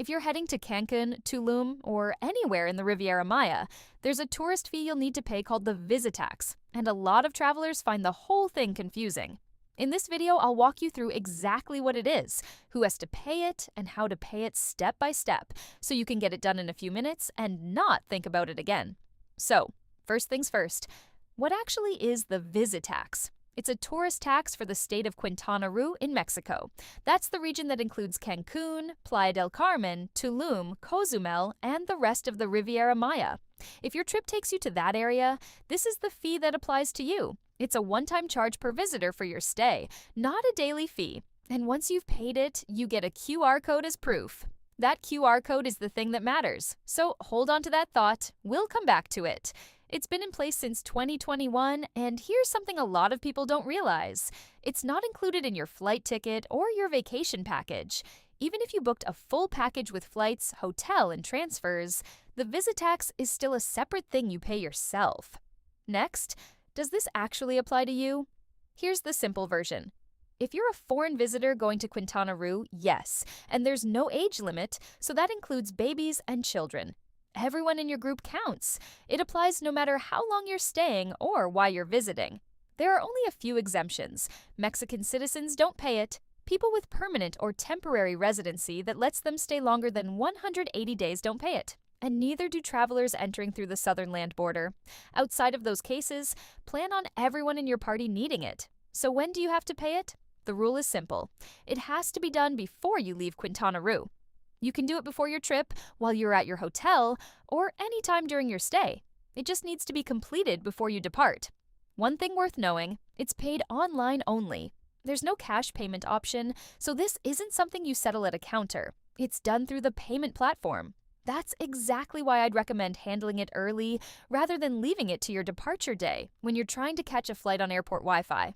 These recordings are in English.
If you're heading to Cancun, Tulum, or anywhere in the Riviera Maya, there's a tourist fee you'll need to pay called the VISITAX, and a lot of travelers find the whole thing confusing. In this video, I'll walk you through exactly what it is, who has to pay it, and how to pay it step by step, so you can get it done in a few minutes and not think about it again. So, first things first, what actually is the VISITAX? It's a tourist tax for the state of Quintana Roo in Mexico. That's the region that includes Cancun, Playa del Carmen, Tulum, Cozumel, and the rest of the Riviera Maya. If your trip takes you to that area, this is the fee that applies to you. It's a one-time charge per visitor for your stay, not a daily fee. And once you've paid it, you get a QR code as proof. That QR code is the thing that matters. So hold on to that thought. We'll come back to it. It's been in place since 2021, and here's something a lot of people don't realize. It's not included in your flight ticket or your vacation package. Even if you booked a full package with flights, hotel, and transfers, the VISITAX is still a separate thing you pay yourself. Next, does this actually apply to you? Here's the simple version. If you're a foreign visitor going to Quintana Roo, yes, and there's no age limit, so that includes babies and children. Everyone in your group counts. It applies no matter how long you're staying or why you're visiting. There are only a few exemptions. Mexican citizens don't pay it. People with permanent or temporary residency that lets them stay longer than 180 days don't pay it. And neither do travelers entering through the southern land border. Outside of those cases, plan on everyone in your party needing it. So when do you have to pay it? The rule is simple. It has to be done before you leave Quintana Roo. You can do it before your trip, while you're at your hotel, or anytime during your stay. It just needs to be completed before you depart. One thing worth knowing, it's paid online only. There's no cash payment option, so this isn't something you settle at a counter. It's done through the payment platform. That's exactly why I'd recommend handling it early rather than leaving it to your departure day when you're trying to catch a flight on airport Wi-Fi.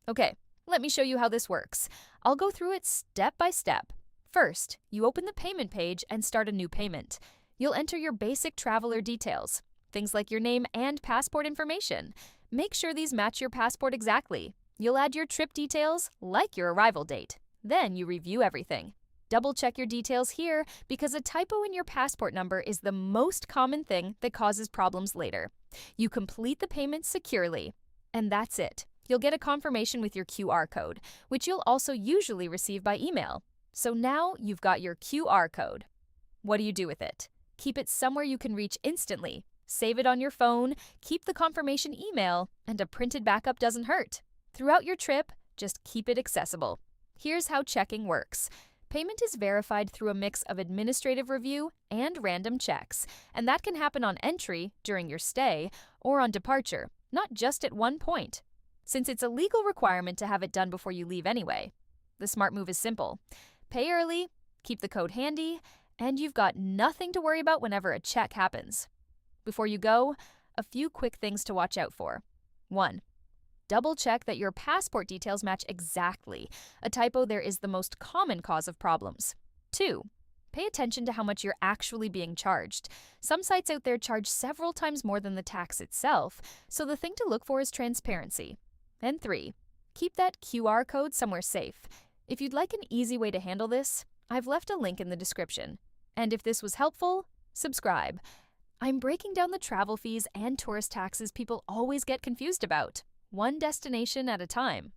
Okay, let me show you how this works. I'll go through it step by step. First, you open the payment page and start a new payment. You'll enter your basic traveler details, things like your name and passport information. Make sure these match your passport exactly. You'll add your trip details, like your arrival date. Then you review everything. Double-check your details here because a typo in your passport number is the most common thing that causes problems later. You complete the payment securely. And that's it. You'll get a confirmation with your QR code, which you'll also usually receive by email. So now you've got your QR code. What do you do with it? Keep it somewhere you can reach instantly. Save it on your phone, keep the confirmation email, and a printed backup doesn't hurt. Throughout your trip, just keep it accessible. Here's how checking works. Payment is verified through a mix of administrative review and random checks, and that can happen on entry, during your stay, or on departure, not just at one point. Since it's a legal requirement to have it done before you leave anyway. The smart move is simple. Pay early, keep the code handy, and you've got nothing to worry about whenever a check happens. Before you go, a few quick things to watch out for. 1. Double-check that your passport details match exactly. A typo there is the most common cause of problems. 2. Pay attention to how much you're actually being charged. Some sites out there charge several times more than the tax itself, so the thing to look for is transparency. And 3. Keep that QR code somewhere safe. If you'd like an easy way to handle this, I've left a link in the description. And if this was helpful, subscribe. I'm breaking down the travel fees and tourist taxes people always get confused about, one destination at a time.